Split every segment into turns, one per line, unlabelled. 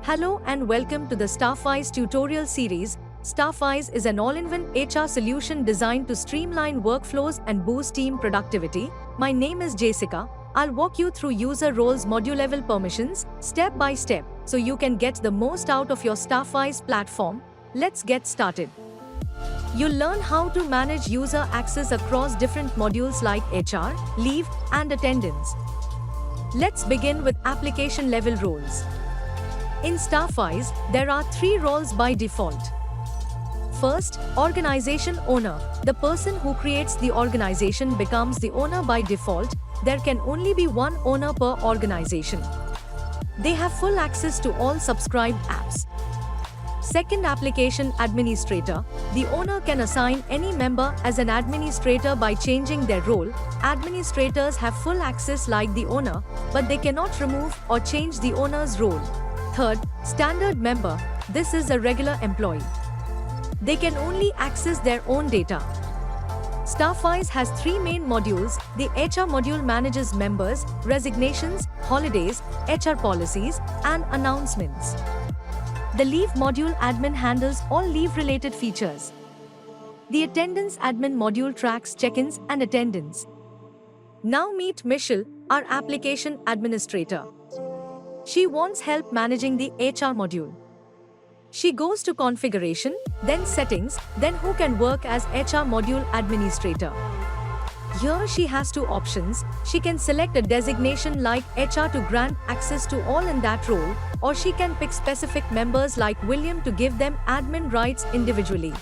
Hello and welcome to the Staffwise tutorial series. Staffwise is an all-in-one HR solution designed to streamline workflows and boost team productivity. My name is Jessica. I'll walk you through user roles module-level permissions, step by step, so you can get the most out of your Staffwise platform. Let's get started. You'll learn how to manage user access across different modules like HR, leave, and attendance. Let's begin with application-level roles. In Staffwise, there are 3 roles by default. First, organization owner. The person who creates the organization becomes the owner by default. There can only be one owner per organization. They have full access to all subscribed apps. Second, application administrator. The owner can assign any member as an administrator by changing their role. Administrators have full access like the owner, but they cannot remove or change the owner's role. Third, standard member. This is a regular employee. They can only access their own data. Staffwise has 3 main modules. The HR module manages members, resignations, holidays, HR policies, and announcements. The leave module admin handles all leave-related features. The attendance admin module tracks check-ins and attendance. Now meet Michelle, our application administrator. She wants help managing the HR module. She goes to configuration, then settings, then who can work as HR module administrator. Here she has 2 options. She can select a designation like HR to grant access to all in that role, or she can pick specific members like William to give them admin rights individually.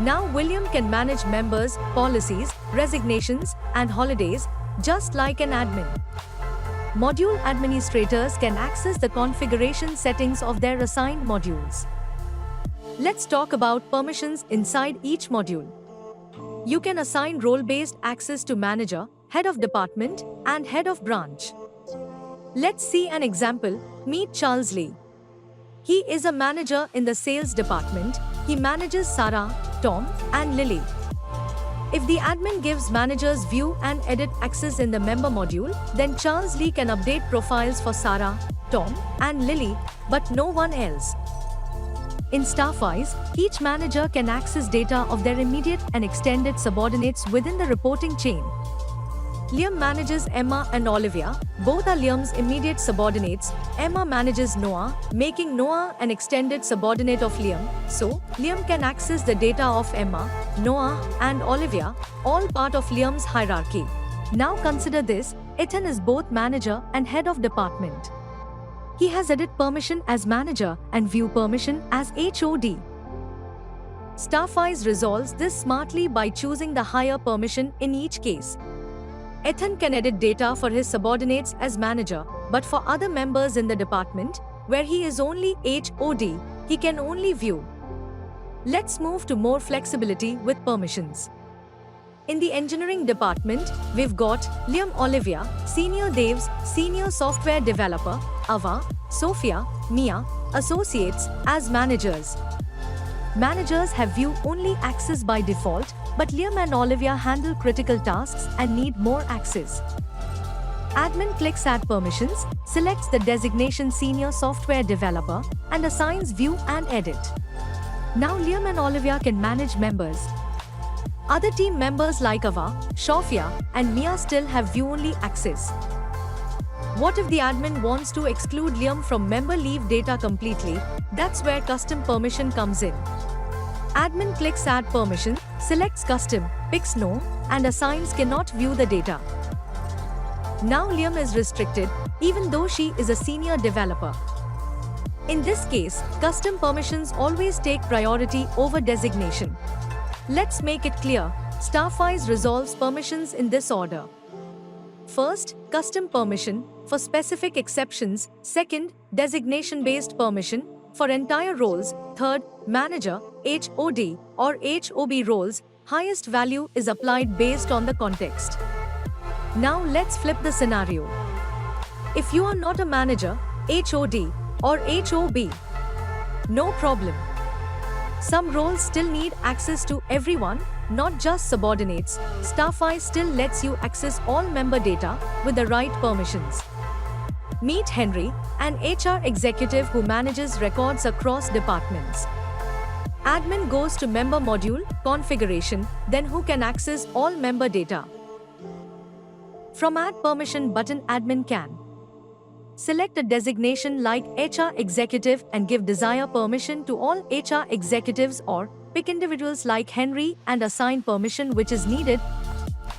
Now William can manage members, policies, resignations, and holidays, just like an admin. Module administrators can access the configuration settings of their assigned modules. Let's talk about permissions inside each module. You can assign role-based access to manager, head of department, and head of branch. Let's see an example. Meet Charles Lee. He is a manager in the sales department. He manages Sarah, Tom, and Lily. If the admin gives managers view and edit access in the member module, then Charles Lee can update profiles for Sarah, Tom, and Lily, but no one else. In Staffwise, each manager can access data of their immediate and extended subordinates within the reporting chain. Liam manages Emma and Olivia. Both are Liam's immediate subordinates. Emma manages Noah, making Noah an extended subordinate of Liam. So, Liam can access the data of Emma, Noah, and Olivia, all part of Liam's hierarchy. Now consider this, Ethan is both manager and head of department. He has edit permission as manager and view permission as HOD. Staffwise resolves this smartly by choosing the higher permission in each case. Ethan can edit data for his subordinates as manager, but for other members in the department, where he is only HOD, he can only view. Let's move to more flexibility with permissions. In the engineering department, we've got Liam Olivia, Senior Devs, Senior Software Developer, Ava, Sophia, Mia, Associates as managers. Managers have view-only access by default, but Liam and Olivia handle critical tasks and need more access. Admin clicks Add Permissions, selects the designation Senior Software Developer, and assigns View and Edit. Now Liam and Olivia can manage members. Other team members like Ava, Sophia, and Mia still have view-only access. What if the admin wants to exclude Liam from member leave data completely? That's where custom permission comes in. Admin clicks Add Permission, selects Custom, picks No, and assigns Cannot view the data. Now Liam is restricted, even though she is a senior developer. In this case, custom permissions always take priority over designation. Let's make it clear. Staffwise resolves permissions in this order. First, custom permission for specific exceptions. Second, designation-based permission for entire roles. Third, manager, HOD, or HOB roles. Highest value is applied based on the context. Now let's flip the scenario. If you are not a manager, HOD, or HOB, no problem. Some roles still need access to everyone, not just subordinates. Staffwise still lets you access all member data with the right permissions. Meet Henry, an HR executive who manages records across departments. Admin goes to member module, configuration, then who can access all member data. From Add Permission button, admin can select a designation like HR executive and give desired permission to all HR executives, or pick individuals like Henry and assign permission which is needed.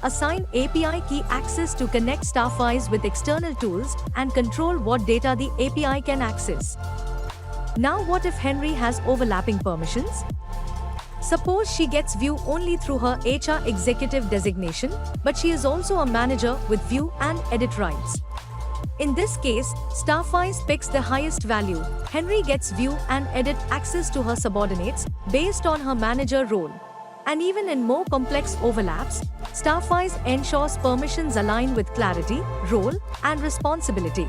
Assign API key access to connect Starfize with external tools and control what data the API can access. Now what if Henry has overlapping permissions? Suppose she gets view only through her HR executive designation, but she is also a manager with view and edit rights. In this case, Starfize picks the highest value. Henry gets view and edit access to her subordinates based on her manager role. And even in more complex overlaps, Starfize ensures permissions align with clarity, role, and responsibility.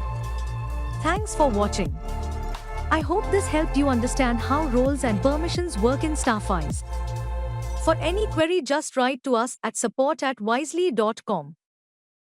Thanks for watching. I hope this helped you understand how roles and permissions work in Starfize. For any query, just write to us at support@wisely.com.